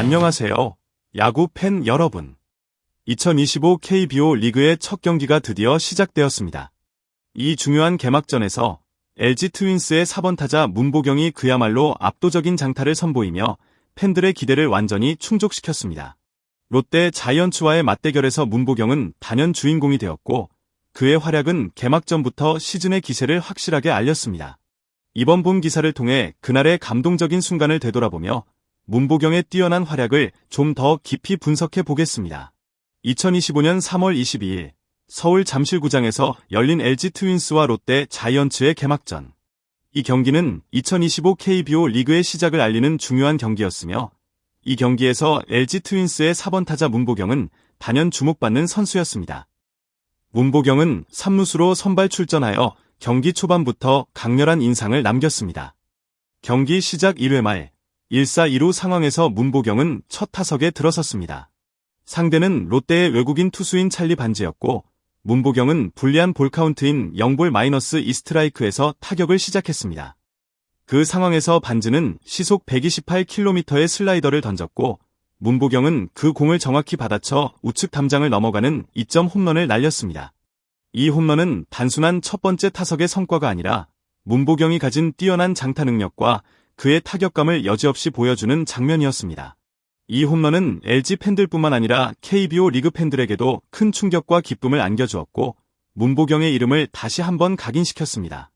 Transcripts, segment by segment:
안녕하세요. 야구 팬 여러분. 2025 KBO 리그의 첫 경기가 드디어 시작되었습니다. 이 중요한 개막전에서 LG 트윈스의 4번 타자 문보경이 그야말로 압도적인 장타를 선보이며 팬들의 기대를 완전히 충족시켰습니다. 롯데 자이언츠와의 맞대결에서 문보경은 단연 주인공이 되었고 그의 활약은 개막전부터 시즌의 기세를 확실하게 알렸습니다. 이번 본 기사를 통해 그날의 감동적인 순간을 되돌아보며 문보경의 뛰어난 활약을 좀 더 깊이 분석해 보겠습니다. 2025년 3월 22일 서울 잠실구장에서 열린 LG 트윈스와 롯데 자이언츠의 개막전. 이 경기는 2025 KBO 리그의 시작을 알리는 중요한 경기였으며 이 경기에서 LG 트윈스의 4번 타자 문보경은 단연 주목받는 선수였습니다. 문보경은 3루수로 선발 출전하여 경기 초반부터 강렬한 인상을 남겼습니다. 경기 시작 1회 말 1사2루 상황에서 문보경은 첫 타석에 들어섰습니다. 상대는 롯데의 외국인 투수인 찰리 반지였고 문보경은 불리한 볼카운트인 0볼-2스트라이크에서 타격을 시작했습니다. 그 상황에서 반지는 시속 128km의 슬라이더를 던졌고 문보경은 그 공을 정확히 받아쳐 우측 담장을 넘어가는 2점 홈런을 날렸습니다. 이 홈런은 단순한 첫 번째 타석의 성과가 아니라 문보경이 가진 뛰어난 장타 능력과 그의 타격감을 여지없이 보여주는 장면이었습니다. 이 홈런은 LG 팬들뿐만 아니라 KBO 리그 팬들에게도 큰 충격과 기쁨을 안겨주었고 문보경의 이름을 다시 한번 각인시켰습니다.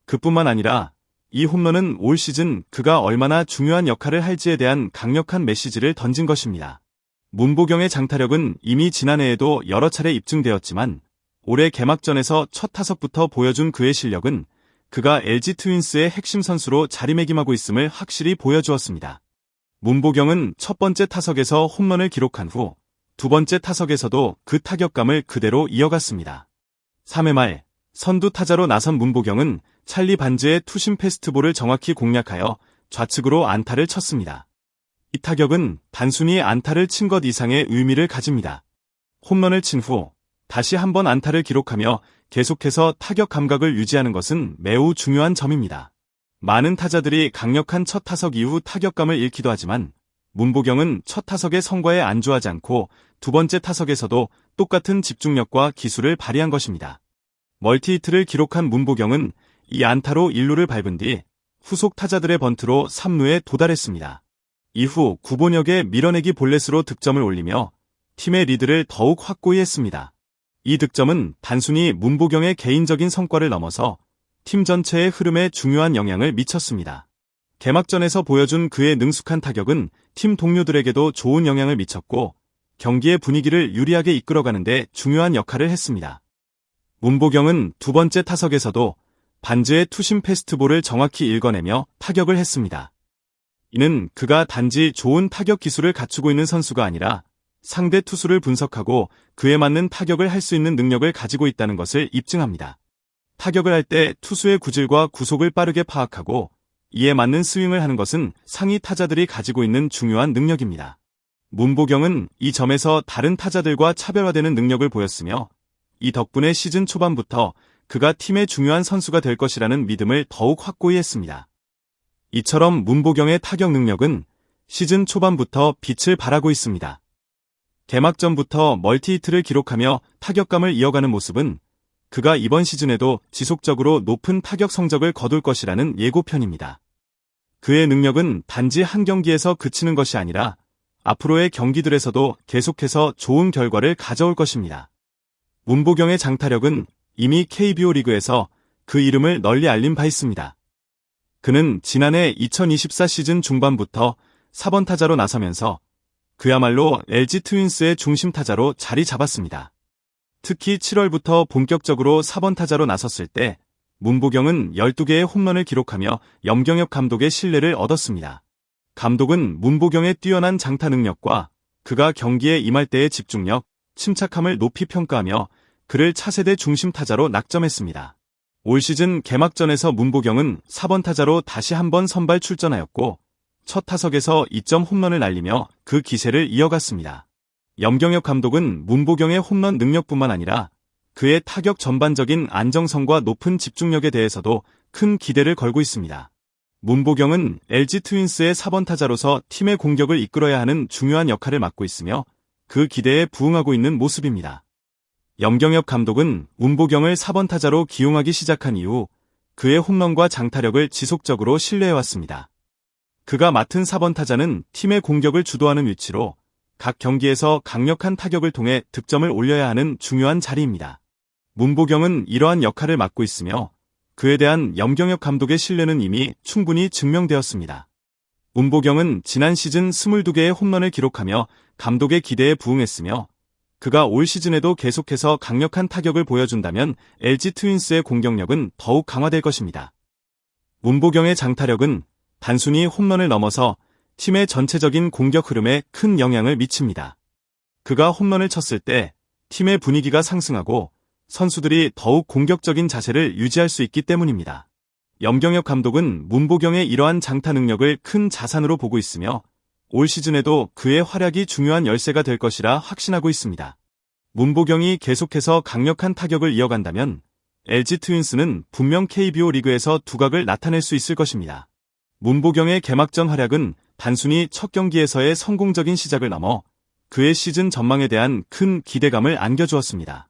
그뿐만 아니라 이 홈런은 올 시즌 그가 얼마나 중요한 역할을 할지에 대한 강력한 메시지를 던진 것입니다. 문보경의 장타력은 이미 지난해에도 여러 차례 입증되었지만 올해 개막전에서 첫 타석부터 보여준 그의 실력은 그가 LG 트윈스의 핵심 선수로 자리매김하고 있음을 확실히 보여주었습니다. 문보경은 첫 번째 타석에서 홈런을 기록한 후 두 번째 타석에서도 그 타격감을 그대로 이어갔습니다. 3회 말 선두 타자로 나선 문보경은 찰리 반지의 투심 패스트볼을 정확히 공략하여 좌측으로 안타를 쳤습니다. 이 타격은 단순히 안타를 친 것 이상의 의미를 가집니다. 홈런을 친 후 다시 한번 안타를 기록하며 계속해서 타격 감각을 유지하는 것은 매우 중요한 점입니다. 많은 타자들이 강력한 첫 타석 이후 타격감을 잃기도 하지만 문보경은 첫 타석의 성과에 안주하지 않고 두 번째 타석에서도 똑같은 집중력과 기술을 발휘한 것입니다. 멀티히트를 기록한 문보경은 이 안타로 1루를 밟은 뒤 후속 타자들의 번트로 3루에 도달했습니다. 이후 구본혁의 밀어내기 볼넷으로 득점을 올리며 팀의 리드를 더욱 확고히 했습니다. 이 득점은 단순히 문보경의 개인적인 성과를 넘어서 팀 전체의 흐름에 중요한 영향을 미쳤습니다. 개막전에서 보여준 그의 능숙한 타격은 팀 동료들에게도 좋은 영향을 미쳤고 경기의 분위기를 유리하게 이끌어가는 데 중요한 역할을 했습니다. 문보경은 두 번째 타석에서도 반지의 투심 패스트볼을 정확히 읽어내며 타격을 했습니다. 이는 그가 단지 좋은 타격 기술을 갖추고 있는 선수가 아니라 상대 투수를 분석하고 그에 맞는 타격을 할 수 있는 능력을 가지고 있다는 것을 입증합니다. 타격을 할 때 투수의 구질과 구속을 빠르게 파악하고 이에 맞는 스윙을 하는 것은 상위 타자들이 가지고 있는 중요한 능력입니다. 문보경은 이 점에서 다른 타자들과 차별화되는 능력을 보였으며 이 덕분에 시즌 초반부터 그가 팀의 중요한 선수가 될 것이라는 믿음을 더욱 확고히 했습니다. 이처럼 문보경의 타격 능력은 시즌 초반부터 빛을 발하고 있습니다. 개막전부터 멀티히트를 기록하며 타격감을 이어가는 모습은 그가 이번 시즌에도 지속적으로 높은 타격 성적을 거둘 것이라는 예고편입니다. 그의 능력은 단지 한 경기에서 그치는 것이 아니라 앞으로의 경기들에서도 계속해서 좋은 결과를 가져올 것입니다. 문보경의 장타력은 이미 KBO 리그에서 그 이름을 널리 알린 바 있습니다. 그는 지난해 2024 시즌 중반부터 4번 타자로 나서면서 그야말로 LG 트윈스의 중심 타자로 자리 잡았습니다. 특히 7월부터 본격적으로 4번 타자로 나섰을 때 문보경은 12개의 홈런을 기록하며 염경엽 감독의 신뢰를 얻었습니다. 감독은 문보경의 뛰어난 장타 능력과 그가 경기에 임할 때의 집중력, 침착함을 높이 평가하며 그를 차세대 중심 타자로 낙점했습니다. 올 시즌 개막전에서 문보경은 4번 타자로 다시 한번 선발 출전하였고 첫 타석에서 2점 홈런을 날리며 그 기세를 이어갔습니다. 염경엽 감독은 문보경의 홈런 능력뿐만 아니라 그의 타격 전반적인 안정성과 높은 집중력에 대해서도 큰 기대를 걸고 있습니다. 문보경은 LG 트윈스의 4번 타자로서 팀의 공격을 이끌어야 하는 중요한 역할을 맡고 있으며 그 기대에 부응하고 있는 모습입니다. 염경엽 감독은 문보경을 4번 타자로 기용하기 시작한 이후 그의 홈런과 장타력을 지속적으로 신뢰해왔습니다. 그가 맡은 4번 타자는 팀의 공격을 주도하는 위치로 각 경기에서 강력한 타격을 통해 득점을 올려야 하는 중요한 자리입니다. 문보경은 이러한 역할을 맡고 있으며 그에 대한 염경엽 감독의 신뢰는 이미 충분히 증명되었습니다. 문보경은 지난 시즌 22개의 홈런을 기록하며 감독의 기대에 부응했으며 그가 올 시즌에도 계속해서 강력한 타격을 보여준다면 LG 트윈스의 공격력은 더욱 강화될 것입니다. 문보경의 장타력은 단순히 홈런을 넘어서 팀의 전체적인 공격 흐름에 큰 영향을 미칩니다. 그가 홈런을 쳤을 때 팀의 분위기가 상승하고 선수들이 더욱 공격적인 자세를 유지할 수 있기 때문입니다. 염경엽 감독은 문보경의 이러한 장타 능력을 큰 자산으로 보고 있으며 올 시즌에도 그의 활약이 중요한 열쇠가 될 것이라 확신하고 있습니다. 문보경이 계속해서 강력한 타격을 이어간다면 LG 트윈스는 분명 KBO 리그에서 두각을 나타낼 수 있을 것입니다. 문보경의 개막전 활약은 단순히 첫 경기에서의 성공적인 시작을 넘어 그의 시즌 전망에 대한 큰 기대감을 안겨주었습니다.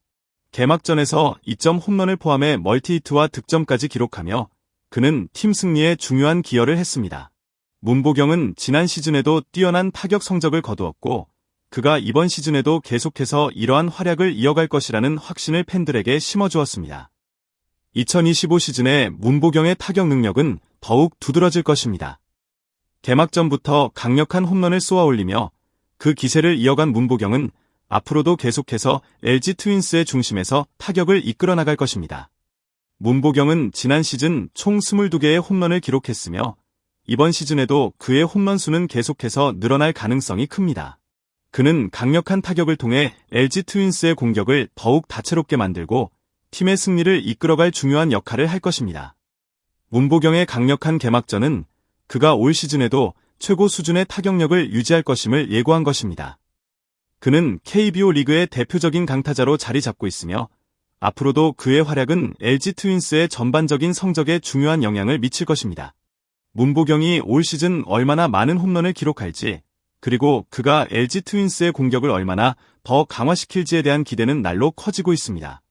개막전에서 2점 홈런을 포함해 멀티히트와 득점까지 기록하며 그는 팀 승리에 중요한 기여를 했습니다. 문보경은 지난 시즌에도 뛰어난 타격 성적을 거두었고 그가 이번 시즌에도 계속해서 이러한 활약을 이어갈 것이라는 확신을 팬들에게 심어주었습니다. 2025 시즌에 문보경의 타격 능력은 더욱 두드러질 것입니다. 개막전부터 강력한 홈런을 쏘아올리며 그 기세를 이어간 문보경은 앞으로도 계속해서 LG 트윈스의 중심에서 타격을 이끌어 나갈 것입니다. 문보경은 지난 시즌 총 22개의 홈런을 기록했으며 이번 시즌에도 그의 홈런 수는 계속해서 늘어날 가능성이 큽니다. 그는 강력한 타격을 통해 LG 트윈스의 공격을 더욱 다채롭게 만들고 팀의 승리를 이끌어갈 중요한 역할을 할 것입니다. 문보경의 강력한 개막전은 그가 올 시즌에도 최고 수준의 타격력을 유지할 것임을 예고한 것입니다. 그는 KBO 리그의 대표적인 강타자로 자리 잡고 있으며 앞으로도 그의 활약은 LG 트윈스의 전반적인 성적에 중요한 영향을 미칠 것입니다. 문보경이 올 시즌 얼마나 많은 홈런을 기록할지 그리고 그가 LG 트윈스의 공격을 얼마나 더 강화시킬지에 대한 기대는 날로 커지고 있습니다.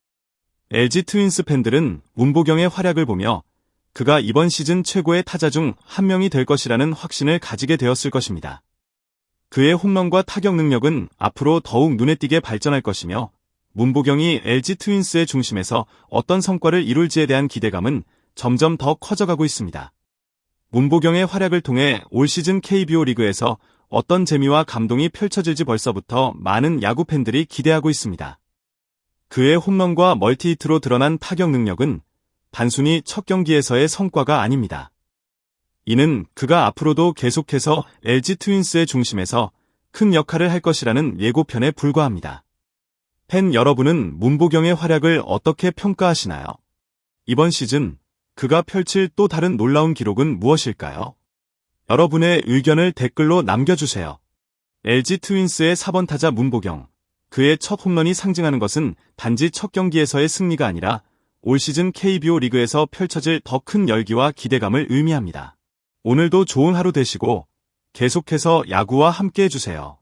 LG 트윈스 팬들은 문보경의 활약을 보며 그가 이번 시즌 최고의 타자 중 한 명이 될 것이라는 확신을 가지게 되었을 것입니다. 그의 홈런과 타격 능력은 앞으로 더욱 눈에 띄게 발전할 것이며 문보경이 LG 트윈스의 중심에서 어떤 성과를 이룰지에 대한 기대감은 점점 더 커져가고 있습니다. 문보경의 활약을 통해 올 시즌 KBO 리그에서 어떤 재미와 감동이 펼쳐질지 벌써부터 많은 야구 팬들이 기대하고 있습니다. 그의 홈런과 멀티히트로 드러난 타격 능력은 단순히 첫 경기에서의 성과가 아닙니다. 이는 그가 앞으로도 계속해서 LG 트윈스의 중심에서 큰 역할을 할 것이라는 예고편에 불과합니다. 팬 여러분은 문보경의 활약을 어떻게 평가하시나요? 이번 시즌 그가 펼칠 또 다른 놀라운 기록은 무엇일까요? 여러분의 의견을 댓글로 남겨주세요. LG 트윈스의 4번 타자 문보경. 그의 첫 홈런이 상징하는 것은 단지 첫 경기에서의 승리가 아니라 올 시즌 KBO 리그에서 펼쳐질 더 큰 열기와 기대감을 의미합니다. 오늘도 좋은 하루 되시고 계속해서 야구와 함께 해주세요.